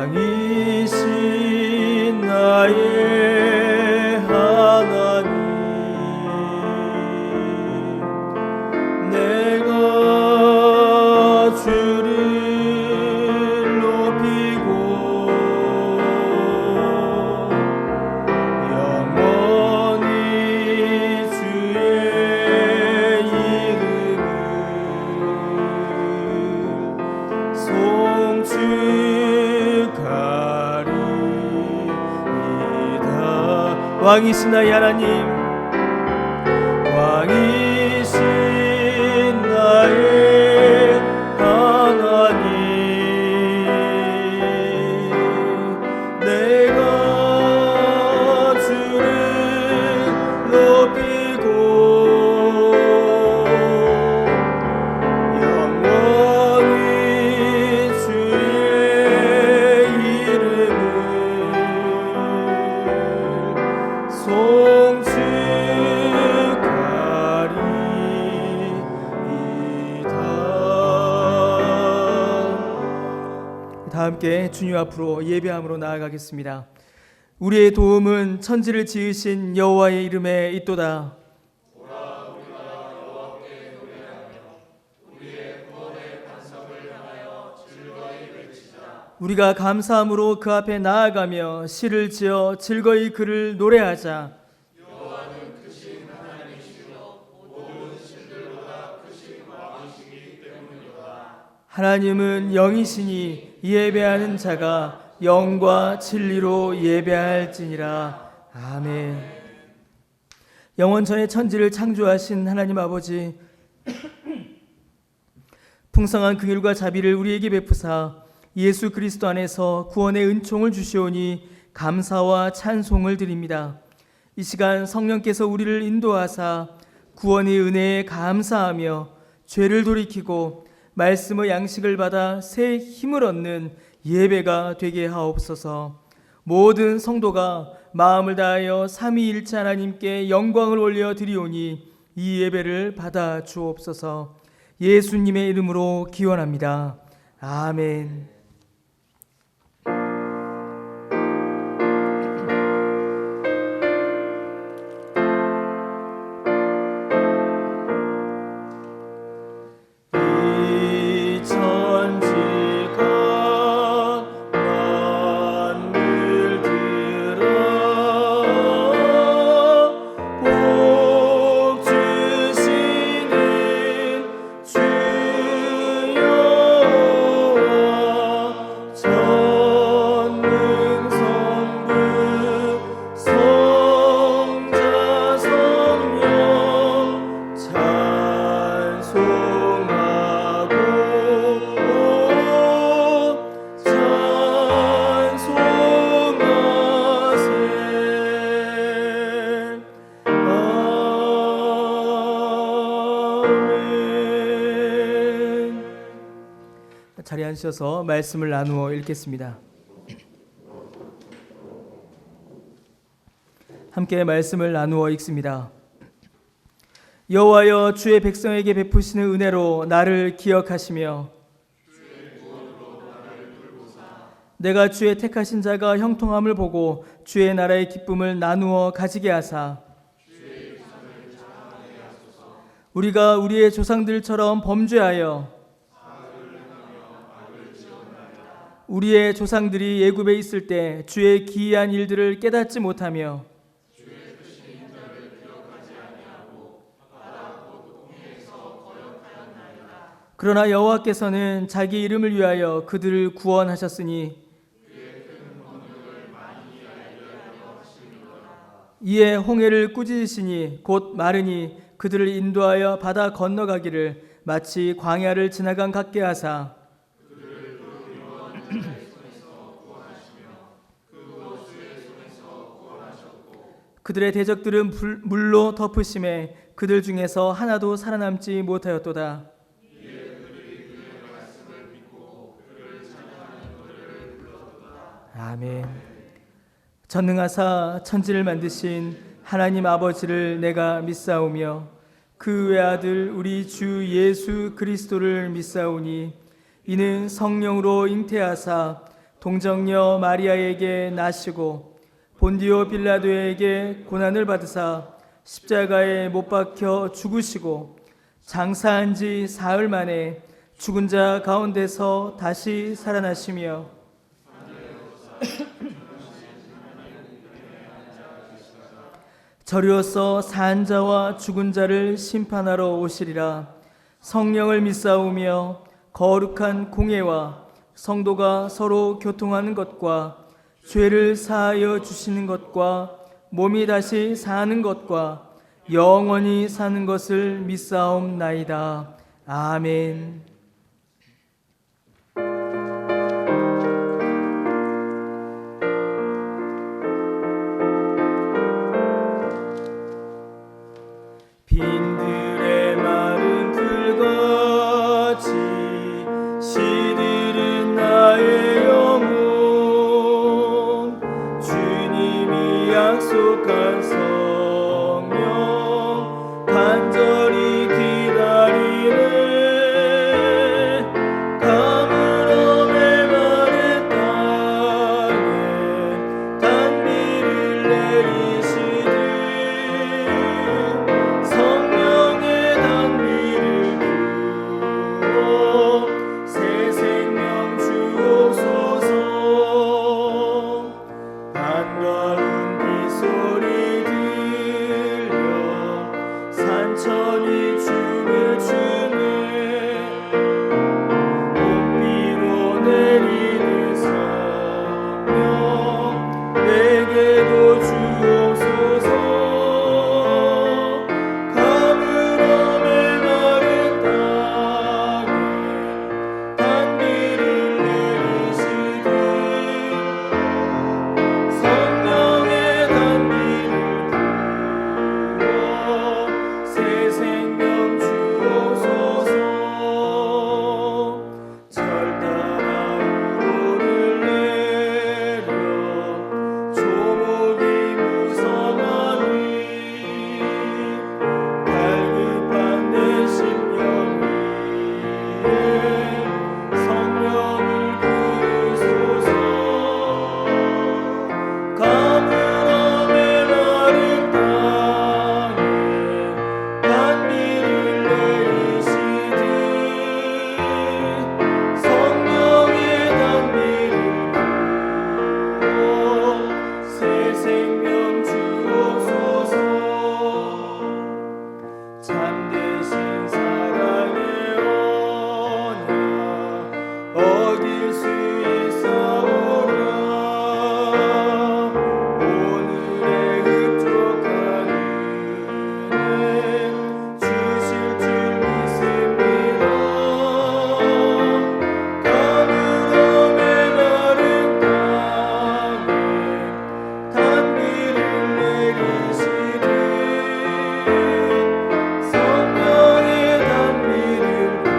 왕이신 나의 하나님, 내가 주를 높이고 영원히 주의 이름을 송축하리이다. 왕이신 나의 하나님, 왕이신 나의 하나님, 내가 주를 높이고 영원히 주의 이름을 다 함께 주님 앞으로 예배함으로 나아가겠습니다. 우리의 도움은 천지를 지으신 여호와의 이름에 있도다. 우리가 감사함으로 그 앞에 나아가며 시를 지어 즐거이 그를 노래하자. 여호와는 크신 하나님이시며 모든 신들보다 크신 왕이시기 때문이로다. 하나님은 영이시니 예배하는 자가 영과 진리로 예배할지니라. 아멘. 영원전의 천지를 창조하신 하나님 아버지, 풍성한 긍휼과 자비를 우리에게 베푸사 예수 그리스도 안에서 구원의 은총을 주시오니 감사와 찬송을 드립니다. 이 시간 성령께서 우리를 인도하사 구원의 은혜에 감사하며 죄를 돌이키고 말씀의 양식을 받아 새 힘을 얻는 예배가 되게 하옵소서. 모든 성도가 마음을 다하여 삼위일체 하나님께 영광을 올려 드리오니 이 예배를 받아 주옵소서. 예수님의 이름으로 기원합니다. 아멘. 자리에 앉으셔서 말씀을 나누어 읽겠습니다. 함께 말씀을 나누어 읽습니다. 여호와여, 주의 백성에게 베푸시는 은혜로 나를 기억하시며 내가 주의 택하신 자가 형통함을 보고 주의 나라의 기쁨을 나누어 가지게 하사 우리가 우리의 조상들처럼 범죄하여 우리의 조상들이 애굽에 있을 때 주의 기이한 일들을 깨닫지 못하며 그러나 여호와께서는 자기 이름을 위하여 그들을 구원하셨으니 이에 홍해를 꾸짖으시니 곧 마르니 그들을 인도하여 바다 건너가기를 마치 광야를 지나간 같게 하사 그들의 대적들은 물로 덮으심에 그들 중에서 하나도 살아남지 못하였도다. 아멘. 전능하사 천지를 만드신 하나님 아버지를 내가 믿사오며 그 외아들 우리 주 예수 그리스도를 믿사오니 이는 성령으로 잉태하사 동정녀 마리아에게 나시고 본디오 빌라도에게 고난을 받으사 십자가에 못 박혀 죽으시고 장사한 지 사흘 만에 죽은 자 가운데서 다시 살아나시며 저리로서 산 자와 죽은 자를 심판하러 오시리라. 성령을 믿사오며 거룩한 공예와 성도가 서로 교통하는 것과 죄를 사하여 주시는 것과 몸이 다시 사는 것과 영원히 사는 것을 믿사옵나이다. 아멘. 빈들의 마른 풀같이 시들은 나의 영혼 주님이 약속한 성령 간절히 기다리네. 가물어 메마른 땅에 단비를 내리시듯 성령의 단비를 부어 새 생명 주옵소서. 반가운 빗소리 들려 산천이 춤을 추네. 봄비로 내리는 성령 내게도 주옵소서. 가물어 메마른 땅에 단비를 내리시듯 성령의 단비를 부어 새 생명 주옵소서. 절 따라 우로를 내려 조목이 무성하니 갈급한 내 심령 위에 성령을 부으소서. 가물어 메마른 땅에 단비를 내리시듯 성령의 단비를 부어 새 생명 주옵소서. 참되신 사랑의 언약 얻을 수 있사오랴. 오늘의 흡족한 은혜 주실 줄 믿습니다. 가물어 메마른 땅에 단비를 내리시듯 성령의 단비를 부어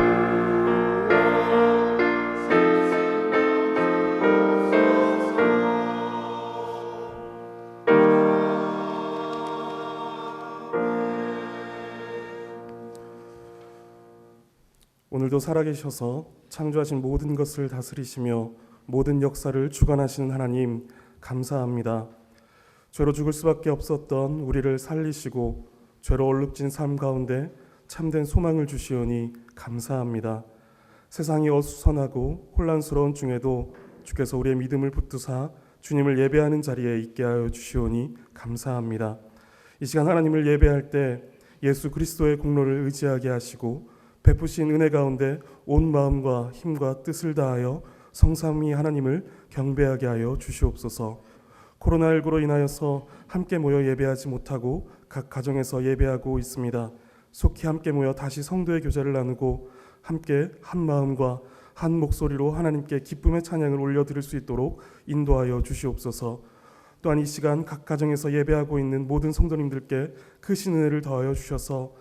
오늘도 살아계셔서 창조하신 모든 것을 다스리시며 모든 역사를 주관하시는 하나님 감사합니다. 죄로 죽을 수밖에 없었던 우리를 살리시고 죄로 얼룩진 삶 가운데 참된 소망을 주시오니 감사합니다. 세상이 어수선하고 혼란스러운 중에도 주께서 우리의 믿음을 붙드사 주님을 예배하는 자리에 있게 하여 주시오니 감사합니다. 이 시간 하나님을 예배할 때 예수 그리스도의 공로를 의지하게 하시고 베푸신 은혜 가운데 온 마음과 힘과 뜻을 다하여 성삼위 하나님을 경배하게 하여 주시옵소서. 코로나19로 인하여서 함께 모여 예배하지 못하고 각 가정에서 예배하고 있습니다. 속히 함께 모여 다시 성도의 교제를 나누고 함께 한 마음과 한 목소리로 하나님께 기쁨의 찬양을 올려드릴 수 있도록 인도하여 주시옵소서. 또한 이 시간 각 가정에서 예배하고 있는 모든 성도님들께 크신 은혜를 더하여 주셔서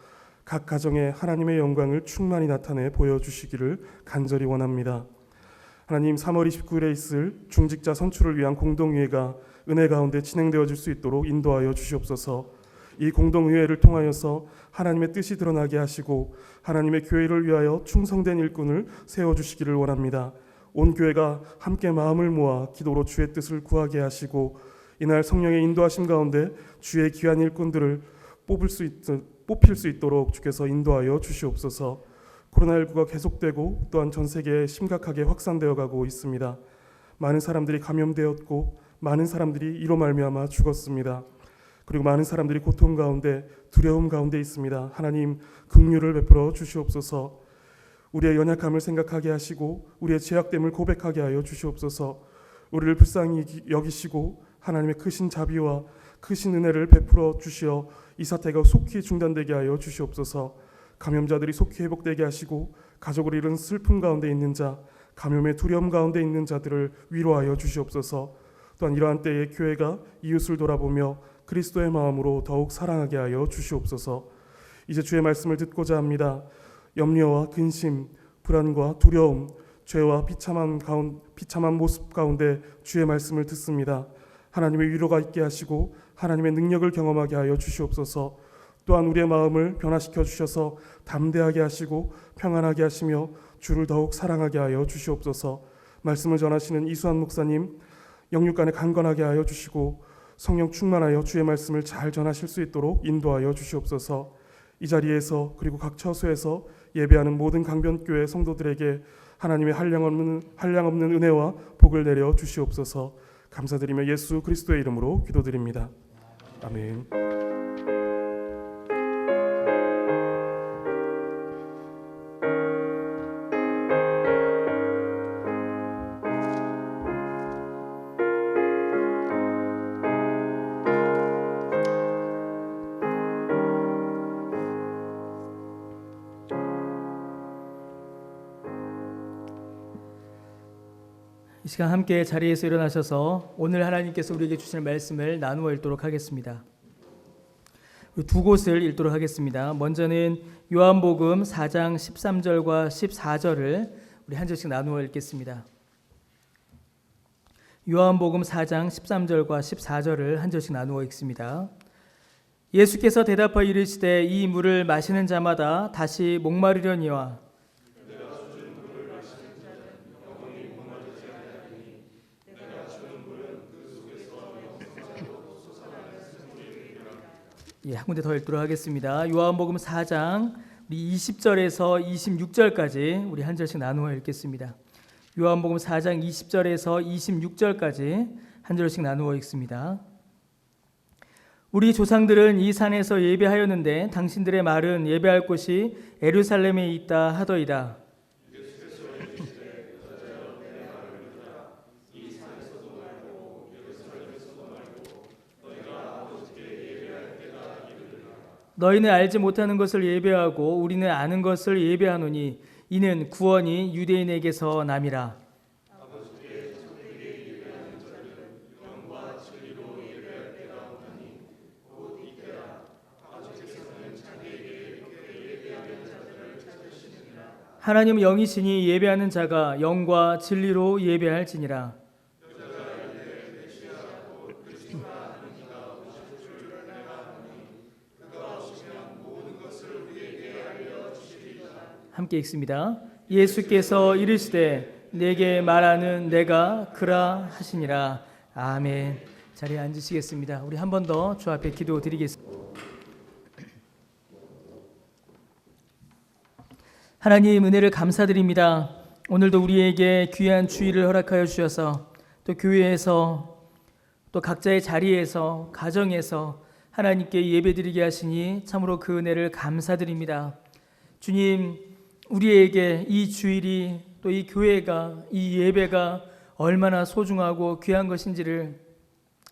각 가정에 하나님의 영광을 충만히 나타내 보여주시기를 간절히 원합니다. 하나님, 3월 29일에 있을 중직자 선출을 위한 공동회의가 은혜 가운데 진행되어질 수 있도록 인도하여 주시옵소서. 이 공동회의를 통하여서 하나님의 뜻이 드러나게 하시고 하나님의 교회를 위하여 충성된 일꾼을 세워주시기를 원합니다. 온 교회가 함께 마음을 모아 기도로 주의 뜻을 구하게 하시고 이날 성령의 인도하심 가운데 주의 귀한 일꾼들을 뽑힐 수 있도록 주께서 인도하여 주시옵소서. 코로나19가 계속되고 또한 전 세계에 심각하게 확산되어 가고 있습니다. 많은 사람들이 감염되었고 많은 사람들이 이로 말미암아 죽었습니다. 그리고 많은 사람들이 고통 가운데 두려움 가운데 있습니다. 하나님 긍휼을 베풀어 주시옵소서. 우리의 연약함을 생각하게 하시고 우리의 죄악됨을 고백하게 하여 주시옵소서. 우리를 불쌍히 여기시고 하나님의 크신 자비와 크신 은혜를 베풀어 주시어 이 사태가 속히 중단되게 하여 주시옵소서. 감염자들이 속히 회복되게 하시고 가족을 잃은 슬픔 가운데 있는 자, 감염의 두려움 가운데 있는 자들을 위로하여 주시옵소서. 또한 이러한 때에 교회가 이웃을 돌아보며 그리스도의 마음으로 더욱 사랑하게 하여 주시옵소서. 이제 주의 말씀을 듣고자 합니다. 염려와 근심, 불안과 두려움, 죄와 비참한 모습 가운데 주의 말씀을 듣습니다. 하나님의 위로가 있게 하시고 하나님의 능력을 경험하게 하여 주시옵소서. 또한 우리의 마음을 변화시켜 주셔서 담대하게 하시고 평안하게 하시며 주를 더욱 사랑하게 하여 주시옵소서. 말씀을 전하시는 이수환 목사님 영육간에 강건하게 하여 주시고 성령 충만하여 주의 말씀을 잘 전하실 수 있도록 인도하여 주시옵소서. 이 자리에서 그리고 각 처소에서 예배하는 모든 강변교회 성도들에게 하나님의 한량없는 은혜와 복을 내려 주시옵소서. 감사드리며 예수 그리스도의 이름으로 기도드립니다. 아멘. 이 시간 함께 자리에서 일어나셔서 오늘 하나님께서 우리에게 주시는 말씀을 나누어 읽도록 하겠습니다. 우리 두 곳을 읽도록 하겠습니다. 먼저는 요한복음 4장 13절과 14절을 우리 한 절씩 나누어 읽겠습니다. 요한복음 4장 13절과 14절을 한 절씩 나누어 읽습니다. 예수께서 대답하여 이르시되 이 물을 마시는 자마다 다시 목마르려니와 한 군데 더 읽도록 하겠습니다. 요한복음 4장 우리 20절에서 26절까지 우리 한 절씩 나누어 읽겠습니다. 요한복음 4장 20절에서 26절까지 한 절씩 나누어 읽습니다. 우리 조상들은 이 산에서 예배하였는데 당신들의 말은 예배할 곳이 예루살렘에 있다 하더이다. 너희는 알지 못하는 것을 예배하고 우리는 아는 것을 예배하노니 이는 구원이 유대인에게서 남이라. 하나님은 영이시니 예배하는 자가 영과 진리로 예배할지니라. 함께 읽습니다. 예수께서 이르시되 내게 말하는 내가 그라 하시니라. 아멘. 자리에 앉으시겠습니다. 우리 한 번 더 주 앞에 기도드리겠습니다. 하나님 은혜를 감사드립니다. 오늘도 우리에게 귀한 주일을 허락하여 주셔서 또 교회에서 또 각자의 자리에서 가정에서 하나님께 예배드리게 하시니 참으로 그 은혜를 감사드립니다. 주님, 우리에게 이 주일이 또 이 교회가 이 예배가 얼마나 소중하고 귀한 것인지를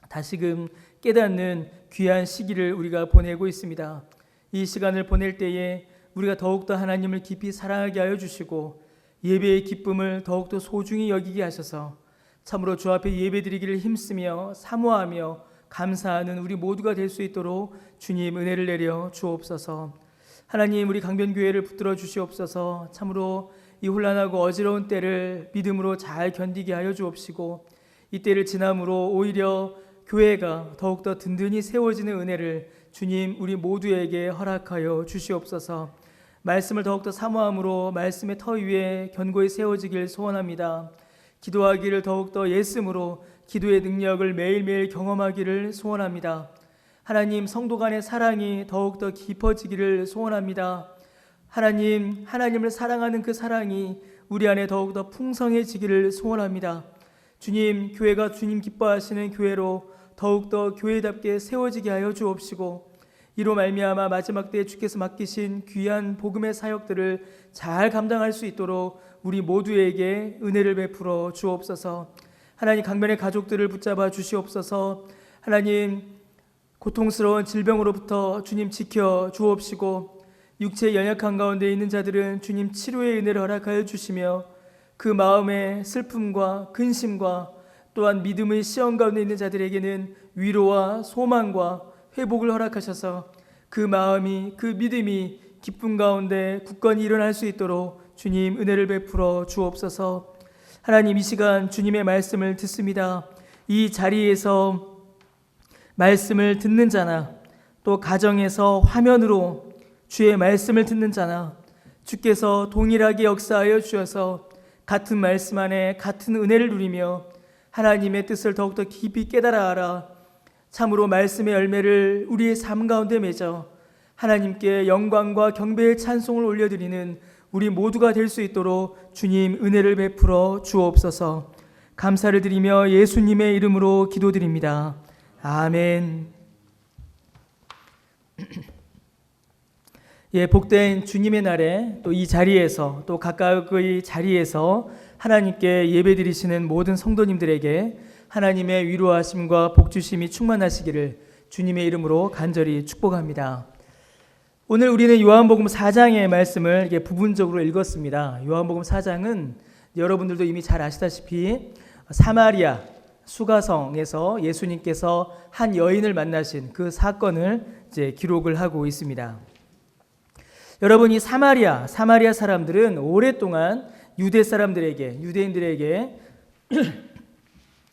다시금 깨닫는 귀한 시기를 우리가 보내고 있습니다. 이 시간을 보낼 때에 우리가 더욱더 하나님을 깊이 사랑하게 하여 주시고 예배의 기쁨을 더욱더 소중히 여기게 하셔서 참으로 주 앞에 예배드리기를 힘쓰며 사모하며 감사하는 우리 모두가 될 수 있도록 주님 은혜를 내려 주옵소서. 하나님, 우리 강변교회를 붙들어 주시옵소서. 참으로 이 혼란하고 어지러운 때를 믿음으로 잘 견디게 하여 주옵시고 이 때를 지남으로 오히려 교회가 더욱더 든든히 세워지는 은혜를 주님 우리 모두에게 허락하여 주시옵소서. 말씀을 더욱더 사모함으로 말씀의 터 위에 견고히 세워지길 소원합니다. 기도하기를 더욱더 예씀으로 기도의 능력을 매일매일 경험하기를 소원합니다. 하나님, 성도 간의 사랑이 더욱더 깊어지기를 소원합니다. 하나님, 하나님을 사랑하는 그 사랑이 우리 안에 더욱더 풍성해지기를 소원합니다. 주님, 교회가 주님 기뻐하시는 교회로 더욱더 교회답게 세워지게 하여 주옵시고, 이로 말미암아 마지막 때에 주께서 맡기신 귀한 복음의 사역들을 잘 감당할 수 있도록 우리 모두에게 은혜를 베풀어 주옵소서. 하나님, 강변의 가족들을 붙잡아 주시옵소서. 하나님, 고통스러운 질병으로부터 주님 지켜 주옵시고, 육체의 연약한 가운데 있는 자들은 주님 치료의 은혜를 허락하여 주시며, 그 마음의 슬픔과 근심과 또한 믿음의 시험 가운데 있는 자들에게는 위로와 소망과 회복을 허락하셔서 그 마음이, 그 믿음이 기쁨 가운데 굳건히 일어날 수 있도록 주님 은혜를 베풀어 주옵소서. 하나님, 이 시간 주님의 말씀을 듣습니다. 이 자리에서 말씀을 듣는 자나 또 가정에서 화면으로 주의 말씀을 듣는 자나 주께서 동일하게 역사하여 주셔서 같은 말씀 안에 같은 은혜를 누리며 하나님의 뜻을 더욱더 깊이 깨달아 알아 참으로 말씀의 열매를 우리의 삶 가운데 맺어 하나님께 영광과 경배의 찬송을 올려드리는 우리 모두가 될 수 있도록 주님 은혜를 베풀어 주옵소서. 감사를 드리며 예수님의 이름으로 기도드립니다. 아멘. 예, 복된 주님의 날에 또 이 자리에서 또 각각의 자리에서 하나님께 예배드리시는 모든 성도님들에게 하나님의 위로하심과 복주심이 충만하시기를 주님의 이름으로 간절히 축복합니다. 오늘 우리는 요한복음 4장의 말씀을 부분적으로 읽었습니다. 요한복음 4장은 여러분들도 이미 잘 아시다시피 사마리아 수가성에서 예수님께서 한 여인을 만나신 그 사건을 기록을 하고 있습니다. 여러분, 이 사마리아 사람들은 오랫동안 유대인들에게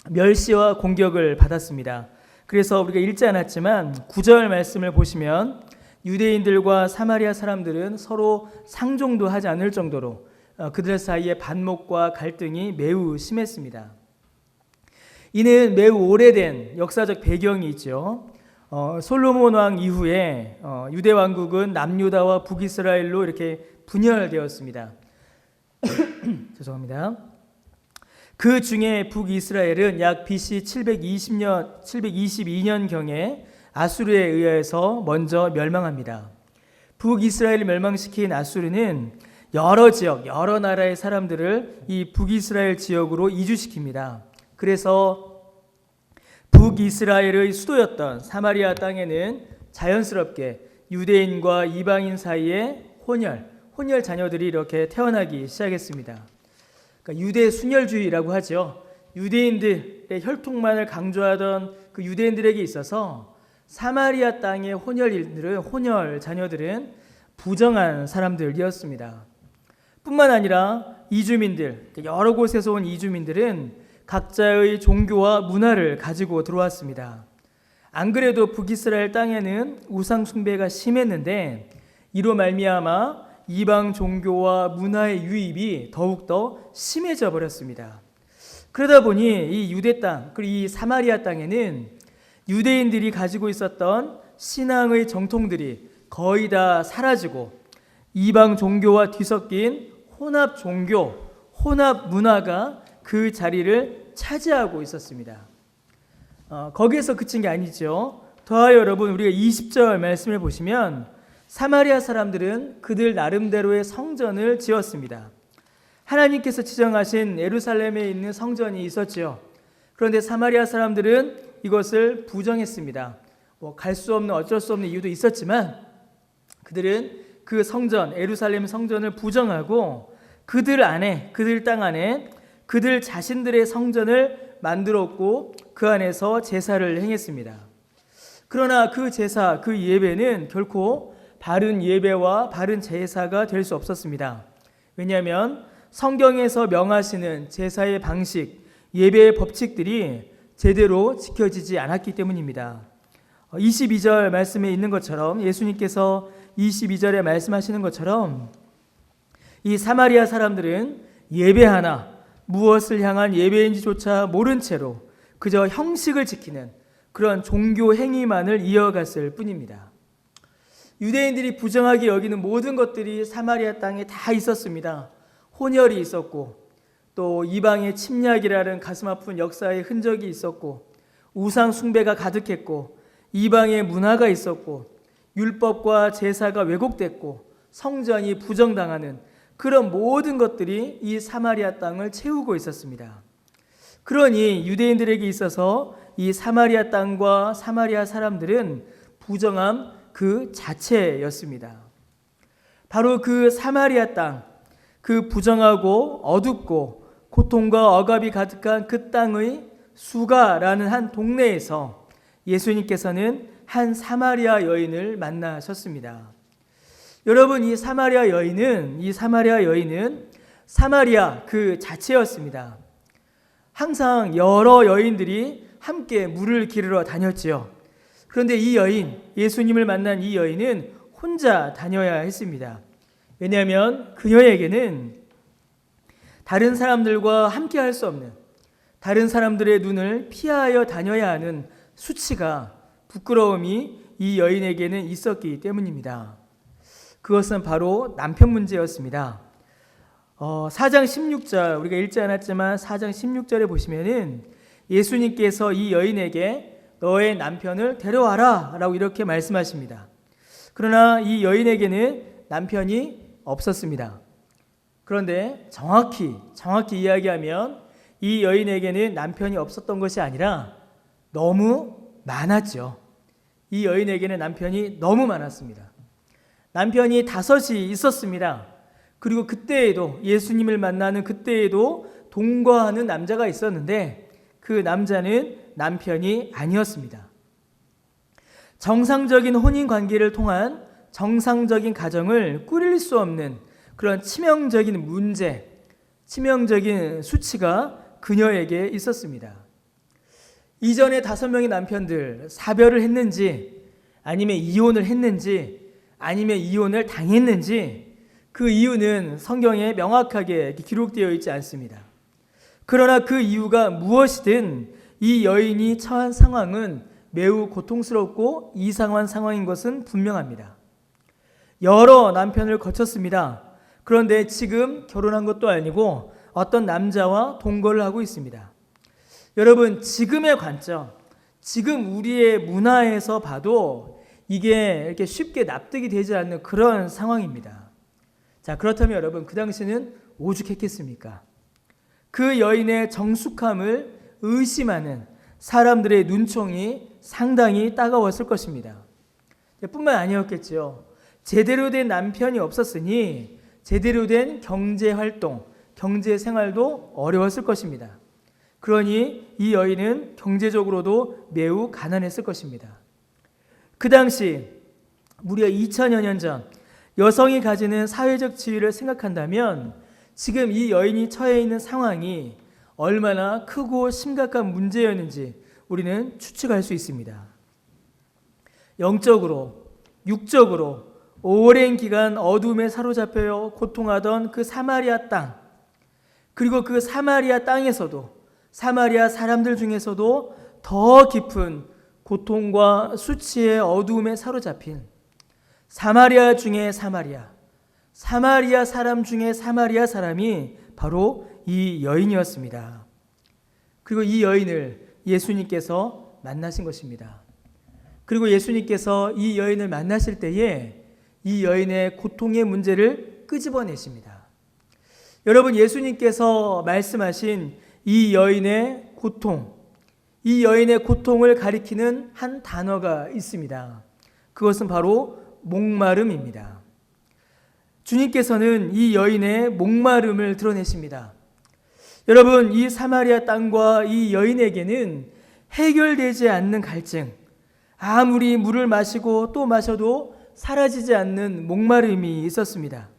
멸시와 공격을 받았습니다. 그래서 우리가 읽지 않았지만 9절 말씀을 보시면 유대인들과 사마리아 사람들은 서로 상종도 하지 않을 정도로 그들 사이에 반목과 갈등이 매우 심했습니다. 이는 매우 오래된 역사적 배경이 있죠. 솔로몬 왕 이후에 유대 왕국은 남유다와 북이스라엘로 이렇게 분열되었습니다. 죄송합니다. 그 중에 북이스라엘은 약 BC 722년경에 아수르에 의해서 먼저 멸망합니다. 북이스라엘을 멸망시킨 아수르는 여러 지역, 여러 나라의 사람들을 이 북이스라엘 지역으로 이주시킵니다. 그래서 북이스라엘의 수도였던 사마리아 땅에는 자연스럽게 유대인과 이방인 사이에 혼혈 자녀들이 이렇게 태어나기 시작했습니다. 그러니까 유대 순혈주의라고 하죠. 유대인들의 혈통만을 강조하던 그 유대인들에게 있어서 사마리아 땅의 혼혈 자녀들은 부정한 사람들이었습니다. 뿐만 아니라 이주민들, 여러 곳에서 온 이주민들은 각자의 종교와 문화를 가지고 들어왔습니다. 안 그래도 북이스라엘 땅에는 우상 숭배가 심했는데 이로 말미암아 이방 종교와 문화의 유입이 더욱더 심해져 버렸습니다. 그러다 보니 이 유대 땅, 그리고 이 사마리아 땅에는 유대인들이 가지고 있었던 신앙의 정통들이 거의 다 사라지고 이방 종교와 뒤섞인 혼합 종교, 혼합 문화가 그 자리를 차지하고 있었습니다. 거기에서 그친 게 아니죠. 더하여 여러분, 우리가 20절 말씀을 보시면 사마리아 사람들은 그들 나름대로의 성전을 지었습니다. 하나님께서 지정하신 예루살렘에 있는 성전이 있었지요. 그런데 사마리아 사람들은 이것을 부정했습니다. 갈 수 없는, 어쩔 수 없는 이유도 있었지만 그들은 그 성전, 예루살렘 성전을 부정하고 그들 땅 안에 그들 자신들의 성전을 만들었고 그 안에서 제사를 행했습니다. 그러나 그 제사, 그 예배는 결코 바른 예배와 바른 제사가 될 수 없었습니다. 왜냐하면 성경에서 명하시는 제사의 방식, 예배의 법칙들이 제대로 지켜지지 않았기 때문입니다. 22절 말씀에 있는 것처럼, 예수님께서 22절에 말씀하시는 것처럼 이 사마리아 사람들은 예배하나 무엇을 향한 예배인지조차 모른 채로 그저 형식을 지키는 그런 종교 행위만을 이어갔을 뿐입니다. 유대인들이 부정하게 여기는 모든 것들이 사마리아 땅에 다 있었습니다. 혼혈이 있었고 또 이방의 침략이라는 가슴 아픈 역사의 흔적이 있었고 우상 숭배가 가득했고 이방의 문화가 있었고 율법과 제사가 왜곡됐고 성전이 부정당하는 그런 모든 것들이 이 사마리아 땅을 채우고 있었습니다. 그러니 유대인들에게 있어서 이 사마리아 땅과 사마리아 사람들은 부정함 그 자체였습니다. 바로 그 사마리아 땅, 그 부정하고 어둡고 고통과 억압이 가득한 그 땅의 수가라는 한 동네에서 예수님께서는 한 사마리아 여인을 만나셨습니다. 여러분, 이 사마리아 여인은 사마리아 그 자체였습니다. 항상 여러 여인들이 함께 물을 기르러 다녔지요. 그런데 이 여인, 예수님을 만난 이 여인은 혼자 다녀야 했습니다. 왜냐하면 그녀에게는 다른 사람들과 함께 할 수 없는, 다른 사람들의 눈을 피하여 다녀야 하는 수치가, 부끄러움이 이 여인에게는 있었기 때문입니다. 그것은 바로 남편 문제였습니다. 4장 16절, 우리가 읽지 않았지만 4장 16절에 보시면은 예수님께서 이 여인에게 너의 남편을 데려와라 라고 이렇게 말씀하십니다. 그러나 이 여인에게는 남편이 없었습니다. 그런데 정확히 이야기하면 이 여인에게는 남편이 없었던 것이 아니라 너무 많았죠. 이 여인에게는 남편이 너무 많았습니다. 남편이 5이 있었습니다. 그리고 그때에도, 예수님을 만나는 그때에도 동거하는 남자가 있었는데 그 남자는 남편이 아니었습니다. 정상적인 혼인 관계를 통한 정상적인 가정을 꾸릴 수 없는 그런 치명적인 문제, 치명적인 수치가 그녀에게 있었습니다. 이전에 5명의 남편들 사별을 했는지, 아니면 이혼을 했는지, 아니면 이혼을 당했는지, 그 이유는 성경에 명확하게 기록되어 있지 않습니다. 그러나 그 이유가 무엇이든 이 여인이 처한 상황은 매우 고통스럽고 이상한 상황인 것은 분명합니다. 여러 남편을 거쳤습니다. 그런데 지금 결혼한 것도 아니고 어떤 남자와 동거를 하고 있습니다. 여러분, 지금의 관점, 지금 우리의 문화에서 봐도 이게 이렇게 쉽게 납득이 되지 않는 그런 상황입니다. 자, 그렇다면 여러분, 그 당시는 오죽했겠습니까? 그 여인의 정숙함을 의심하는 사람들의 눈총이 상당히 따가웠을 것입니다. 뿐만 아니었겠죠. 제대로 된 남편이 없었으니 제대로 된 경제활동, 경제생활도 어려웠을 것입니다. 그러니 이 여인은 경제적으로도 매우 가난했을 것입니다. 그 당시 무려 2000여 년 전 여성이 가지는 사회적 지위를 생각한다면 지금 이 여인이 처해 있는 상황이 얼마나 크고 심각한 문제였는지 우리는 추측할 수 있습니다. 영적으로, 육적으로 오랜 기간 어둠에 사로잡혀 고통하던 그 사마리아 땅, 그리고 그 사마리아 땅에서도, 사마리아 사람들 중에서도 더 깊은 고통과 수치의 어두움에 사로잡힌 사마리아 중에 사마리아 사람 중에 사마리아 사람이 바로 이 여인이었습니다. 그리고 이 여인을 예수님께서 만나신 것입니다. 그리고 예수님께서 이 여인을 만나실 때에 이 여인의 고통의 문제를 끄집어내십니다. 여러분, 예수님께서 말씀하신 이 여인의 고통, 이 여인의 고통을 가리키는 한 단어가 있습니다. 그것은 바로 목마름입니다. 주님께서는 이 여인의 목마름을 드러내십니다. 여러분, 이 사마리아 땅과 이 여인에게는 해결되지 않는 갈증, 아무리 물을 마시고 또 마셔도 사라지지 않는 목마름이 있었습니다.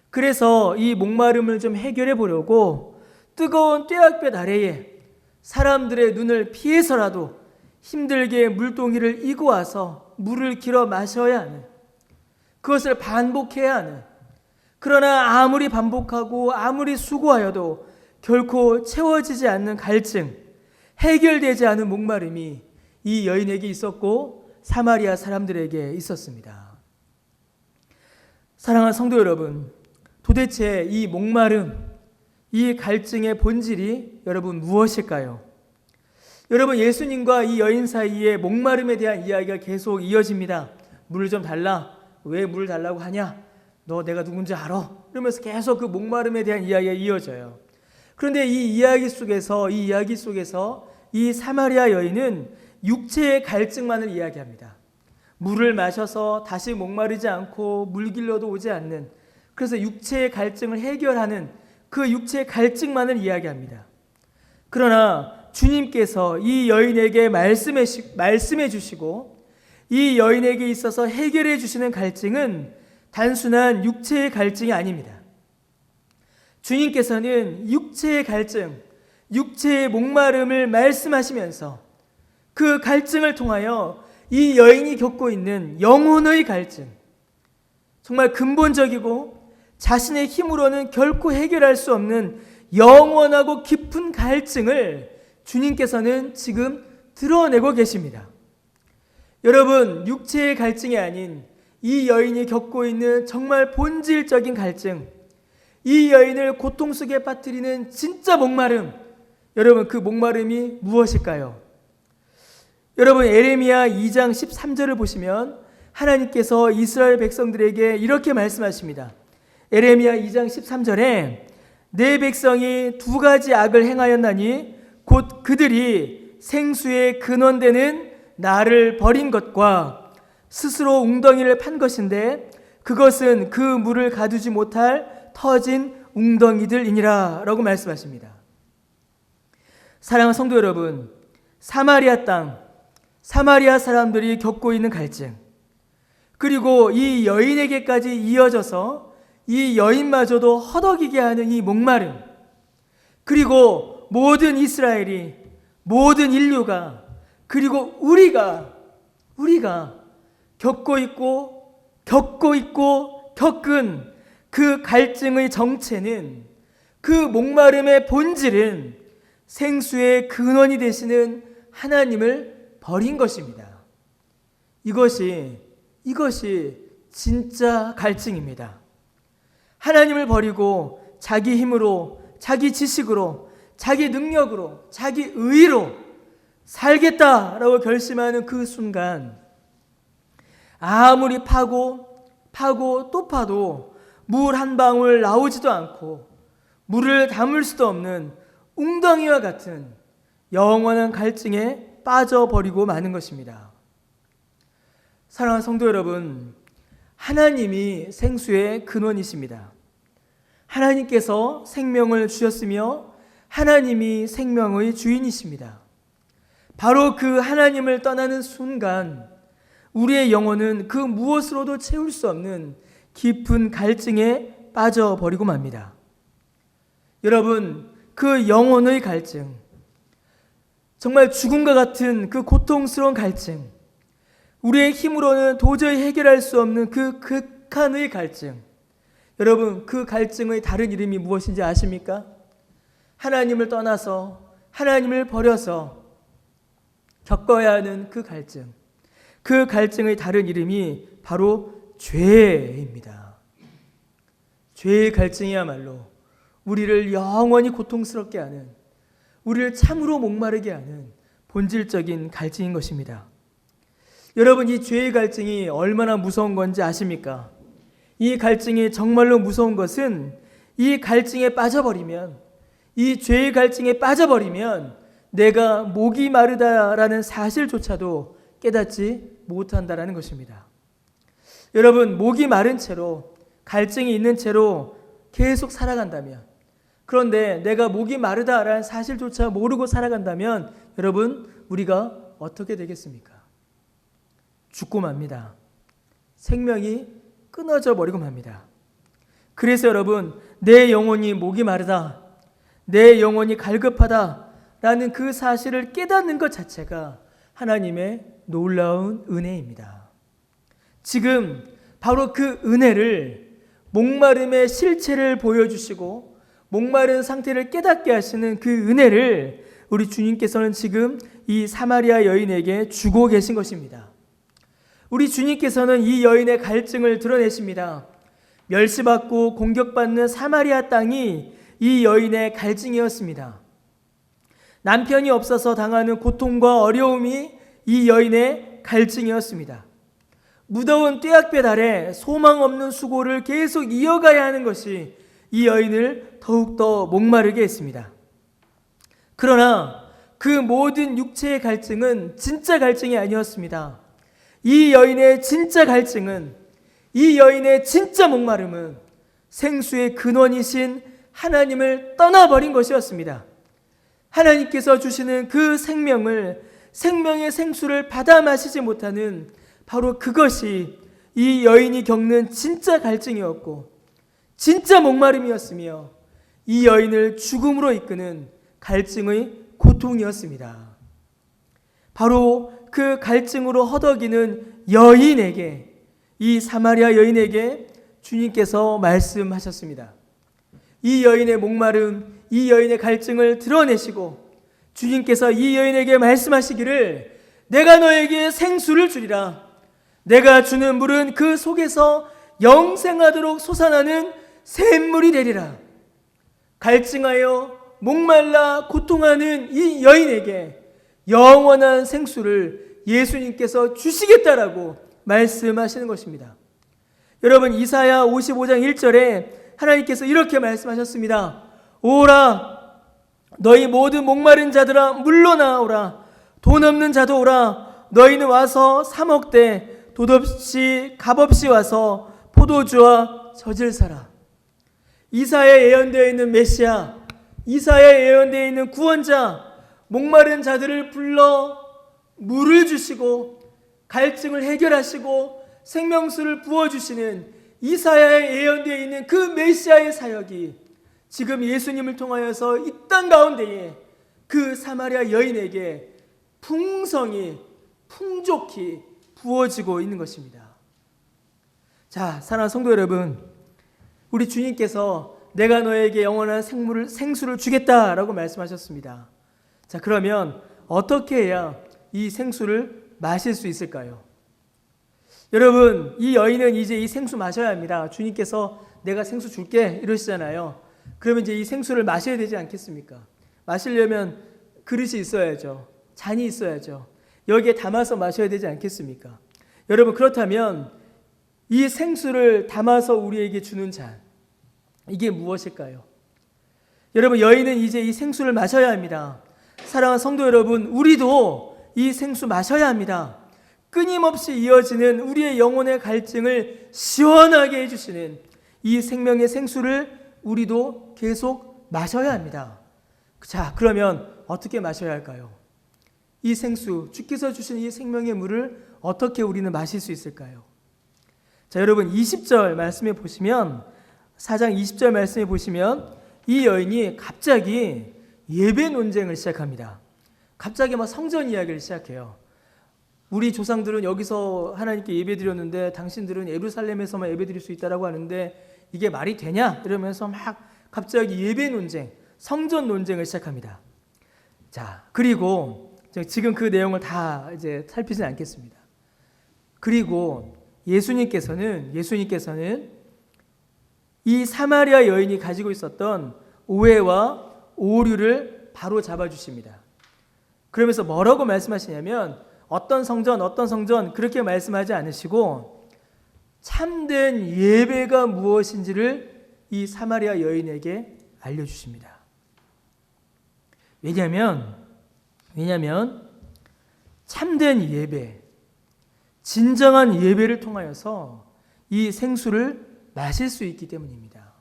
그래서 이 목마름을 좀 해결해 보려고 뜨거운 뙤약볕 아래에 사람들의 눈을 피해서라도 힘들게 물동이를 이고 와서 물을 길어 마셔야 하는, 그것을 반복해야 하는, 그러나 아무리 반복하고 아무리 수고하여도 결코 채워지지 않는 갈증, 해결되지 않은 목마름이 이 여인에게 있었고 사마리아 사람들에게 있었습니다. 사랑하는 성도 여러분, 도대체 이 목마름, 이 갈증의 본질이 여러분 무엇일까요? 여러분, 예수님과 이 여인 사이에 목마름에 대한 이야기가 계속 이어집니다. 물을 좀 달라. 왜 물을 달라고 하냐? 너 내가 누군지 알아? 이러면서 계속 그 목마름에 대한 이야기가 이어져요. 그런데 이 이야기 속에서 이 사마리아 여인은 육체의 갈증만을 이야기합니다. 물을 마셔서 다시 목마르지 않고 물 길러도 오지 않는, 그래서 육체의 갈증을 해결하는 그 육체의 갈증만을 이야기합니다. 그러나 주님께서 이 여인에게 말씀해 주시고 이 여인에게 있어서 해결해 주시는 갈증은 단순한 육체의 갈증이 아닙니다. 주님께서는 육체의 갈증, 육체의 목마름을 말씀하시면서 그 갈증을 통하여 이 여인이 겪고 있는 영혼의 갈증, 정말 근본적이고 자신의 힘으로는 결코 해결할 수 없는 영원하고 깊은 갈증을 주님께서는 지금 드러내고 계십니다. 여러분, 육체의 갈증이 아닌 이 여인이 겪고 있는 정말 본질적인 갈증, 이 여인을 고통 속에 빠뜨리는 진짜 목마름, 여러분 그 목마름이 무엇일까요? 여러분, 에레미야 2장 13절을 보시면 하나님께서 이스라엘 백성들에게 이렇게 말씀하십니다. 에레미야 2장 13절에 내 백성이 두 가지 악을 행하였나니 곧 그들이 생수의 근원되는 나를 버린 것과 스스로 웅덩이를 판 것인데 그것은 그 물을 가두지 못할 터진 웅덩이들이니라 라고 말씀하십니다. 사랑하는 성도 여러분, 사마리아 땅, 사마리아 사람들이 겪고 있는 갈증, 그리고 이 여인에게까지 이어져서 이 여인마저도 허덕이게 하는 이 목마름, 그리고 모든 이스라엘이, 모든 인류가, 그리고 우리가 겪고 있고 겪은 그 갈증의 정체는, 그 목마름의 본질은 생수의 근원이 되시는 하나님을 버린 것입니다. 이것이 진짜 갈증입니다. 하나님을 버리고 자기 힘으로, 자기 지식으로, 자기 능력으로, 자기 의로 살겠다라고 결심하는 그 순간, 아무리 파고 또 파도 물 한 방울 나오지도 않고 물을 담을 수도 없는 웅덩이와 같은 영원한 갈증에 빠져버리고 마는 것입니다. 사랑하는 성도 여러분, 하나님이 생수의 근원이십니다. 하나님께서 생명을 주셨으며 하나님이 생명의 주인이십니다. 바로 그 하나님을 떠나는 순간 우리의 영혼은 그 무엇으로도 채울 수 없는 깊은 갈증에 빠져버리고 맙니다. 여러분, 그 영혼의 갈증, 정말 죽음과 같은 그 고통스러운 갈증, 우리의 힘으로는 도저히 해결할 수 없는 그 극한의 갈증, 여러분 그 갈증의 다른 이름이 무엇인지 아십니까? 하나님을 떠나서, 하나님을 버려서 겪어야 하는 그 갈증, 그 갈증의 다른 이름이 바로 죄입니다. 죄의 갈증이야말로 우리를 영원히 고통스럽게 하는, 우리를 참으로 목마르게 하는 본질적인 갈증인 것입니다. 여러분, 이 죄의 갈증이 얼마나 무서운 건지 아십니까? 이 갈증이 정말로 무서운 것은 이 갈증에 빠져버리면, 이 죄의 갈증에 빠져버리면 내가 목이 마르다라는 사실조차도 깨닫지 못한다라는 것입니다. 여러분, 목이 마른 채로, 갈증이 있는 채로 계속 살아간다면, 그런데 내가 목이 마르다라는 사실조차 모르고 살아간다면 여러분, 우리가 어떻게 되겠습니까? 죽고 맙니다. 생명이 끊어져 버리고 맙니다. 그래서 여러분, 내 영혼이 목이 마르다, 내 영혼이 갈급하다라는 그 사실을 깨닫는 것 자체가 하나님의 놀라운 은혜입니다. 지금 바로 그 은혜를, 목마름의 실체를 보여주시고 목마른 상태를 깨닫게 하시는 그 은혜를 우리 주님께서는 지금 이 사마리아 여인에게 주고 계신 것입니다. 우리 주님께서는 이 여인의 갈증을 드러내십니다. 멸시받고 공격받는 사마리아 땅이 이 여인의 갈증이었습니다. 남편이 없어서 당하는 고통과 어려움이 이 여인의 갈증이었습니다. 무더운 뙤약볕 아래 소망 없는 수고를 계속 이어가야 하는 것이 이 여인을 더욱더 목마르게 했습니다. 그러나 그 모든 육체의 갈증은 진짜 갈증이 아니었습니다. 이 여인의 진짜 갈증은, 이 여인의 진짜 목마름은 생수의 근원이신 하나님을 떠나버린 것이었습니다. 하나님께서 주시는 그 생명을, 생명의 생수를 받아 마시지 못하는 바로 그것이 이 여인이 겪는 진짜 갈증이었고 진짜 목마름이었으며 이 여인을 죽음으로 이끄는 갈증의 고통이었습니다. 바로 그 갈증으로 허덕이는 여인에게, 이 사마리아 여인에게 주님께서 말씀하셨습니다. 이 여인의 목마름, 이 여인의 갈증을 드러내시고 주님께서 이 여인에게 말씀하시기를 내가 너에게 생수를 주리라. 내가 주는 물은 그 속에서 영생하도록 솟아나는 샘물이 되리라. 갈증하여 목말라 고통하는 이 여인에게 영원한 생수를 예수님께서 주시겠다라고 말씀하시는 것입니다. 여러분, 이사야 55장 1절에 하나님께서 이렇게 말씀하셨습니다. 오라, 너희 모든 목마른 자들아 물러나오라. 돈 없는 자도 오라. 너희는 와서 사 먹되 돛없이 값없이 와서 포도주와 젖을 사라. 이사야에 예언되어 있는 메시아, 이사야에 예언되어 있는 구원자, 목마른 자들을 불러 물을 주시고 갈증을 해결하시고 생명수를 부어주시는 이사야에 예언되어 있는 그 메시아의 사역이 지금 예수님을 통하여서 이 땅 가운데에 그 사마리아 여인에게 풍성히 풍족히 부어지고 있는 것입니다. 자, 사랑하는 성도 여러분, 우리 주님께서 내가 너에게 영원한 생수를 주겠다라고 말씀하셨습니다. 자, 그러면 어떻게 해야 이 생수를 마실 수 있을까요? 여러분, 이 여인은 이제 이 생수 마셔야 합니다. 주님께서 내가 생수 줄게 이러시잖아요. 그러면 이제 이 생수를 마셔야 되지 않겠습니까? 마시려면 그릇이 있어야죠. 잔이 있어야죠. 여기에 담아서 마셔야 되지 않겠습니까? 여러분, 그렇다면 이 생수를 담아서 우리에게 주는 잔, 이게 무엇일까요? 여러분, 여인은 이제 이 생수를 마셔야 합니다. 사랑하는 성도 여러분, 우리도 이 생수 마셔야 합니다. 끊임없이 이어지는 우리의 영혼의 갈증을 시원하게 해주시는 이 생명의 생수를 우리도 계속 마셔야 합니다. 자, 그러면 어떻게 마셔야 할까요? 이 생수, 주께서 주신 이 생명의 물을 어떻게 우리는 마실 수 있을까요? 자, 여러분, 20절 말씀에 보시면, 4장 20절 말씀에 보시면 이 여인이 갑자기 예배 논쟁을 시작합니다. 갑자기 막 성전 이야기를 시작해요. 우리 조상들은 여기서 하나님께 예배드렸는데 당신들은 예루살렘에서만 예배드릴 수 있다라고 하는데 이게 말이 되냐? 이러면서 막 갑자기 예배 논쟁, 성전 논쟁을 시작합니다. 자, 그리고 지금 그 내용을 다 이제 살피진 않겠습니다. 그리고 예수님께서는 이 사마리아 여인이 가지고 있었던 오해와 오류를 바로 잡아주십니다. 그러면서 뭐라고 말씀하시냐면 어떤 성전 그렇게 말씀하지 않으시고 참된 예배가 무엇인지를 이 사마리아 여인에게 알려주십니다. 왜냐하면 참된 예배, 진정한 예배를 통하여서 이 생수를 마실 수 있기 때문입니다.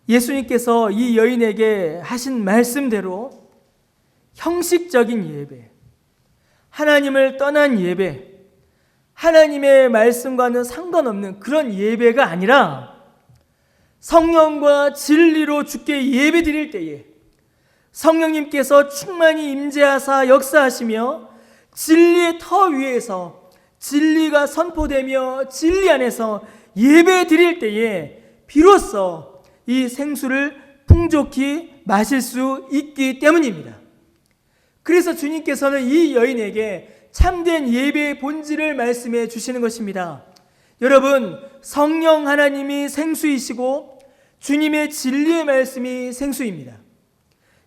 예수님께서 이 여인에게 하신 말씀대로 형식적인 예배, 하나님을 떠난 예배, 하나님의 말씀과는 상관없는 그런 예배가 아니라 성령과 진리로 주께 예배 드릴 때에 성령님께서 충만히 임재하사 역사하시며 진리의 터 위에서 진리가 선포되며 진리 안에서 예배 드릴 때에 비로소 이 생수를 풍족히 마실 수 있기 때문입니다. 그래서 주님께서는 이 여인에게 참된 예배의 본질을 말씀해 주시는 것입니다. 여러분, 성령 하나님이 생수이시고 주님의 진리의 말씀이 생수입니다.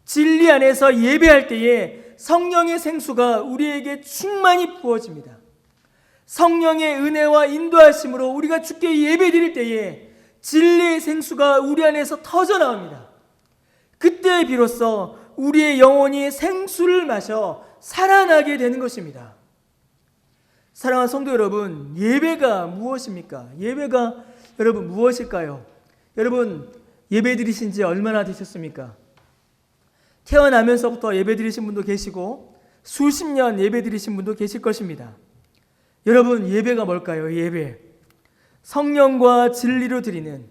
진리 안에서 예배할 때에 성령의 생수가 우리에게 충만히 부어집니다. 성령의 은혜와 인도하심으로 우리가 주께 예배드릴 때에 진리의 생수가 우리 안에서 터져 나옵니다. 그때 비로소 우리의 영혼이 생수를 마셔 살아나게 되는 것입니다. 사랑하는 성도 여러분, 예배가 무엇입니까? 예배가 여러분 무엇일까요? 여러분 예배 드리신 지 얼마나 되셨습니까? 태어나면서부터 예배 드리신 분도 계시고 수십 년 예배 드리신 분도 계실 것입니다. 여러분 예배가 뭘까요? 예배, 성령과 진리로 드리는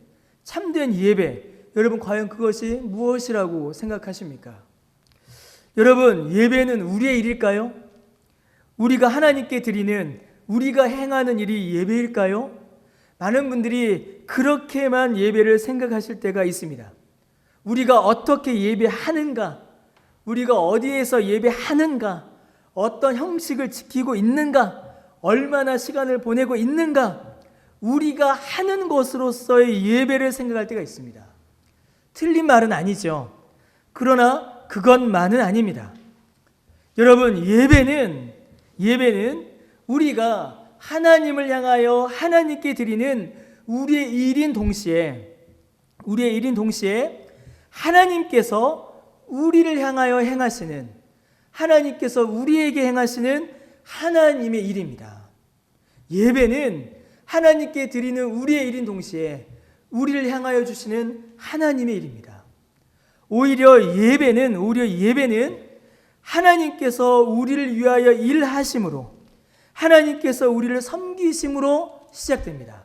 참된 예배, 여러분 과연 그것이 무엇이라고 생각하십니까? 여러분 예배는 우리의 일일까요? 우리가 하나님께 드리는, 우리가 행하는 일이 예배일까요? 많은 분들이 그렇게만 예배를 생각하실 때가 있습니다. 우리가 어떻게 예배하는가, 우리가 어디에서 예배하는가, 어떤 형식을 지키고 있는가, 얼마나 시간을 보내고 있는가, 우리가 하는 것으로서의 예배를 생각할 때가 있습니다. 틀린 말은 아니죠. 그러나 그것만은 아닙니다. 여러분 예배는 우리가 하나님을 향하여 하나님께 드리는 우리의 일인 동시에 하나님께서 우리를 향하여 행하시는, 하나님께서 우리에게 행하시는 하나님의 일입니다. 예배는 하나님께 드리는 우리의 일인 동시에 우리를 향하여 주시는 하나님의 일입니다. 오히려 예배는 하나님께서 우리를 위하여 일하심으로, 하나님께서 우리를 섬기심으로 시작됩니다.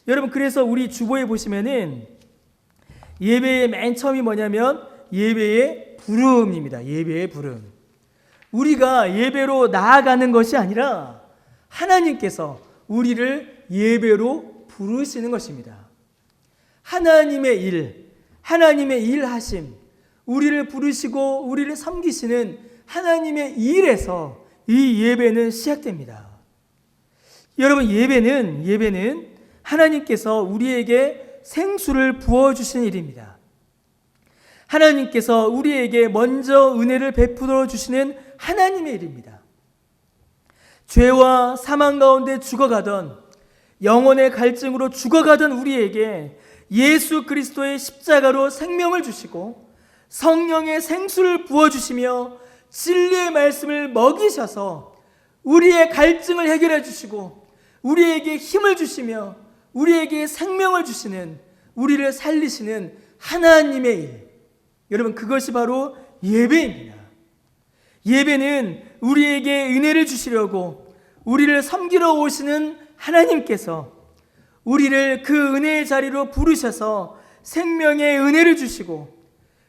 여러분 그래서 우리 주보에 보시면은 예배의 맨 처음이 뭐냐면 예배의 부름입니다. 예배의 부름. 우리가 예배로 나아가는 것이 아니라 하나님께서 우리를 예배로 부르시는 것입니다. 하나님의 일하심, 우리를 부르시고 우리를 섬기시는 하나님의 일에서 이 예배는 시작됩니다. 여러분 예배는 하나님께서 우리에게 생수를 부어주신 일입니다. 하나님께서 우리에게 먼저 은혜를 베풀어 주시는 하나님의 일입니다. 죄와 사망 가운데 죽어가던, 영혼의 갈증으로 죽어가던 우리에게 예수 그리스도의 십자가로 생명을 주시고 성령의 생수를 부어주시며 진리의 말씀을 먹이셔서 우리의 갈증을 해결해 주시고 우리에게 힘을 주시며 우리에게 생명을 주시는, 우리를 살리시는 하나님의 일, 여러분 그것이 바로 예배입니다. 예배는 우리에게 은혜를 주시려고 우리를 섬기러 오시는 하나님께서 우리를 그 은혜의 자리로 부르셔서 생명의 은혜를 주시고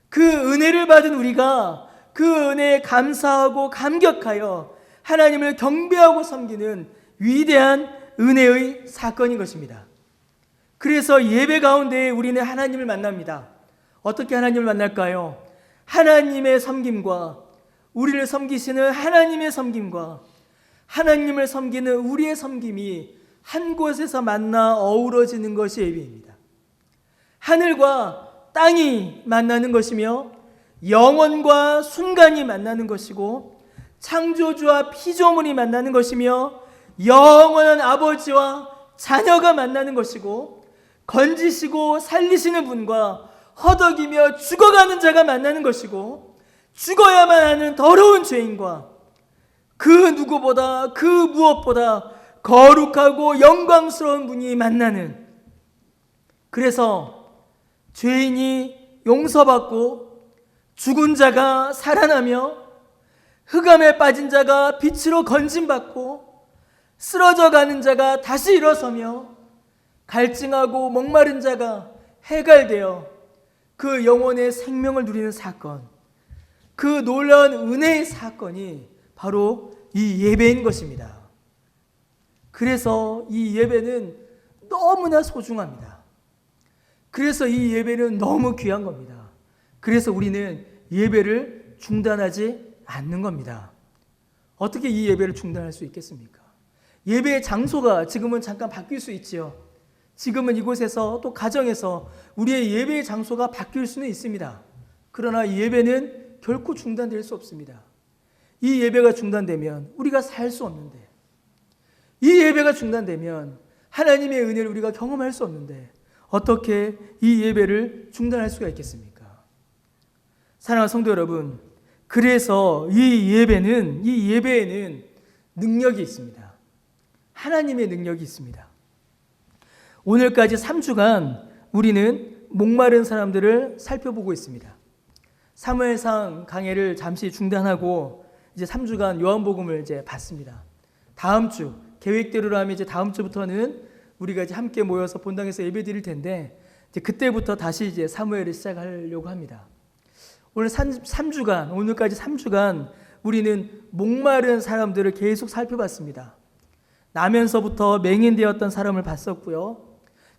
그 은혜를 받은 우리가 그 은혜에 감사하고 감격하여 하나님을 경배하고 섬기는 위대한 은혜의 사건인 것입니다. 그래서 예배 가운데 우리는 하나님을 만납니다. 어떻게 하나님을 만날까요? 하나님의 섬김과 우리를 섬기시는 하나님의 섬김과 하나님을 섬기는 우리의 섬김이 한 곳에서 만나 어우러지는 것이 예배입니다. 하늘과 땅이 만나는 것이며 영원과 순간이 만나는 것이고 창조주와 피조물이 만나는 것이며 영원한 아버지와 자녀가 만나는 것이고 건지시고 살리시는 분과 허덕이며 죽어가는 자가 만나는 것이고 죽어야만 하는 더러운 죄인과 그 누구보다 그 무엇보다 거룩하고 영광스러운 분이 만나는, 그래서 죄인이 용서받고 죽은 자가 살아나며 흑암에 빠진 자가 빛으로 건짐받고 쓰러져 가는 자가 다시 일어서며 갈증하고 목마른 자가 해갈되어 그 영혼의 생명을 누리는 사건, 그 놀라운 은혜의 사건이 바로 이 예배인 것입니다. 그래서 이 예배는 너무나 소중합니다. 그래서 이 예배는 너무 귀한 겁니다. 그래서 우리는 예배를 중단하지 않는 겁니다. 어떻게 이 예배를 중단할 수 있겠습니까? 예배의 장소가 지금은 잠깐 바뀔 수 있지요. 지금은 이곳에서 또 가정에서 우리의 예배의 장소가 바뀔 수는 있습니다. 그러나 예배는 결코 중단될 수 없습니다. 이 예배가 중단되면 우리가 살 수 없는데, 이 예배가 중단되면 하나님의 은혜를 우리가 경험할 수 없는데 어떻게 이 예배를 중단할 수가 있겠습니까? 사랑하는 성도 여러분, 그래서 이 예배에는 능력이 있습니다. 하나님의 능력이 있습니다. 오늘까지 3주간 우리는 목마른 사람들을 살펴보고 있습니다. 사무엘상 강해를 잠시 중단하고 이제 3주간 요한복음을 이제 봤습니다. 다음 주 계획대로라면 이제 다음 주부터는 우리가 이제 함께 모여서 본당에서 예배 드릴 텐데 이제 그때부터 다시 이제 사무엘을 시작하려고 합니다. 오늘 3주간, 오늘까지 3주간 우리는 목마른 사람들을 계속 살펴봤습니다. 나면서부터 맹인되었던 사람을 봤었고요.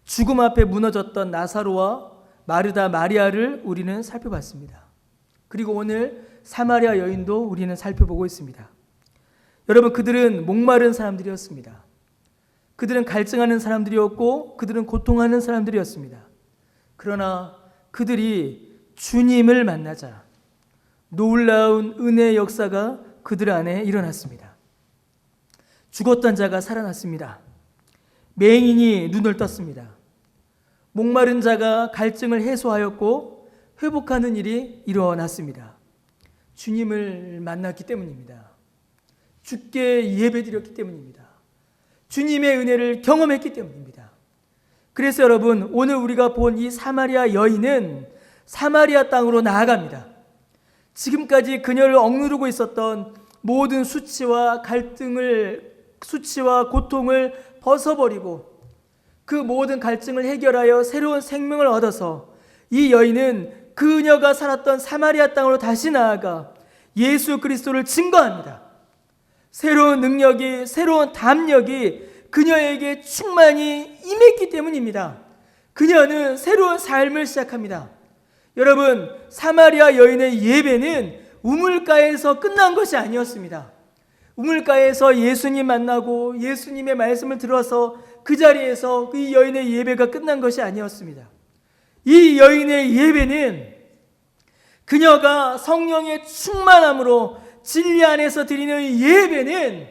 죽음 앞에 무너졌던 나사로와 마르다 마리아를 우리는 살펴봤습니다. 그리고 오늘 사마리아 여인도 우리는 살펴보고 있습니다. 여러분, 그들은 목마른 사람들이었습니다. 그들은 갈증하는 사람들이었고 그들은 고통하는 사람들이었습니다. 그러나 그들이 주님을 만나자 놀라운 은혜의 역사가 그들 안에 일어났습니다. 죽었던 자가 살아났습니다. 맹인이 눈을 떴습니다. 목마른 자가 갈증을 해소하였고 회복하는 일이 일어났습니다. 주님을 만났기 때문입니다. 주께 예배드렸기 때문입니다. 주님의 은혜를 경험했기 때문입니다. 그래서 여러분, 오늘 우리가 본 이 사마리아 여인은 사마리아 땅으로 나아갑니다. 지금까지 그녀를 억누르고 있었던 모든 수치와 수치와 고통을 벗어버리고 그 모든 갈증을 해결하여 새로운 생명을 얻어서 이 여인은 그녀가 살았던 사마리아 땅으로 다시 나아가 예수 그리스도를 증거합니다. 새로운 능력이, 새로운 담력이 그녀에게 충만히 임했기 때문입니다. 그녀는 새로운 삶을 시작합니다. 여러분, 사마리아 여인의 예배는 우물가에서 끝난 것이 아니었습니다. 우물가에서 예수님 만나고 예수님의 말씀을 들어서 그 자리에서 이 여인의 예배가 끝난 것이 아니었습니다. 이 여인의 예배는 그녀가 성령의 충만함으로 진리 안에서 드리는 예배는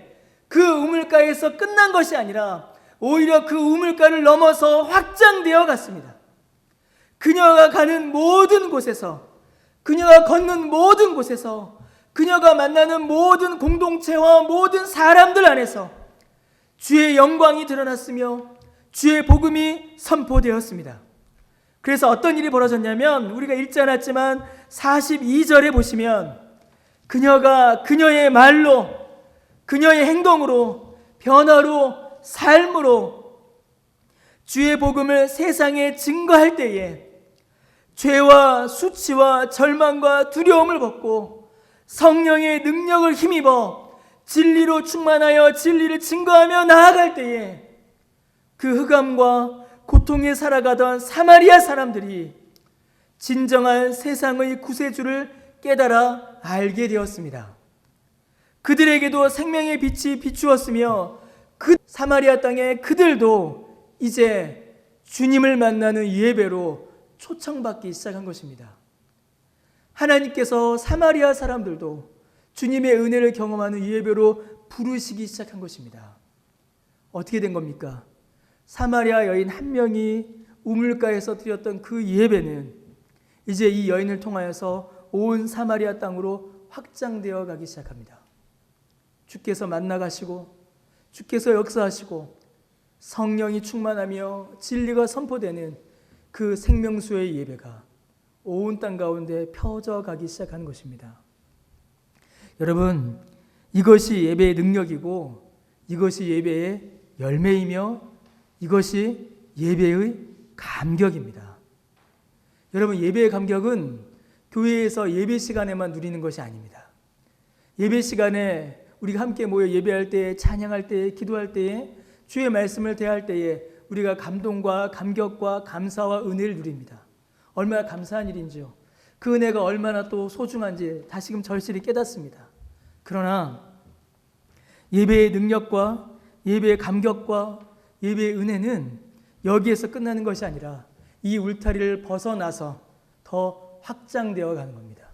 그 우물가에서 끝난 것이 아니라 오히려 그 우물가를 넘어서 확장되어 갔습니다. 그녀가 가는 모든 곳에서, 그녀가 걷는 모든 곳에서, 그녀가 만나는 모든 공동체와 모든 사람들 안에서 주의 영광이 드러났으며 주의 복음이 선포되었습니다. 그래서 어떤 일이 벌어졌냐면, 우리가 읽지 않았지만 42절에 보시면 그녀가 그녀의 말로, 그녀의 행동으로, 변화로, 삶으로 주의 복음을 세상에 증거할 때에 죄와 수치와 절망과 두려움을 벗고 성령의 능력을 힘입어 진리로 충만하여 진리를 증거하며 나아갈 때에 그 흑암과 고통에 살아가던 사마리아 사람들이 진정한 세상의 구세주를 깨달아 알게 되었습니다. 그들에게도 생명의 빛이 비추었으며 그 사마리아 땅에 그들도 이제 주님을 만나는 예배로 초청받기 시작한 것입니다. 하나님께서 사마리아 사람들도 주님의 은혜를 경험하는 예배로 부르시기 시작한 것입니다. 어떻게 된 겁니까? 사마리아 여인 한 명이 우물가에서 드렸던 그 예배는 이제 이 여인을 통하여서 온 사마리아 땅으로 확장되어 가기 시작합니다. 주께서 만나가시고 주께서 역사하시고 성령이 충만하며 진리가 선포되는 그 생명수의 예배가 온 땅 가운데 펴져가기 시작하는 것입니다. 여러분, 이것이 예배의 능력이고 이것이 예배의 열매이며 이것이 예배의 감격입니다. 여러분, 예배의 감격은 교회에서 예배 시간에만 누리는 것이 아닙니다. 예배 시간에 우리가 함께 모여 예배할 때에, 찬양할 때에, 기도할 때에, 주의 말씀을 대할 때에 우리가 감동과 감격과 감사와 은혜를 누립니다. 얼마나 감사한 일인지요. 그 은혜가 얼마나 또 소중한지 다시금 절실히 깨닫습니다. 그러나 예배의 능력과 예배의 감격과 예배의 은혜는 여기에서 끝나는 것이 아니라 이 울타리를 벗어나서 더 확장되어 가는 겁니다.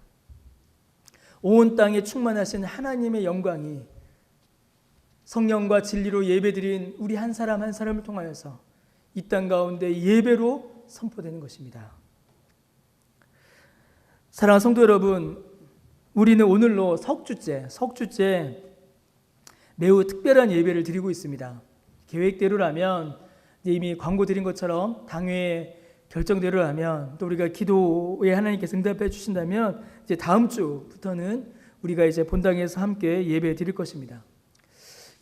온 땅에 충만하신 하나님의 영광이 성령과 진리로 예배드린 우리 한 사람 한 사람을 통하여서 이 땅 가운데 예배로 선포되는 것입니다. 사랑하는 성도 여러분, 우리는 오늘로 석주째 매우 특별한 예배를 드리고 있습니다. 계획대로라면 이미 광고 드린 것처럼 당회 결정대로라면 또 우리가 기도에 하나님께서 응답해 주신다면 이제 다음 주부터는 우리가 이제 본당에서 함께 예배 드릴 것입니다.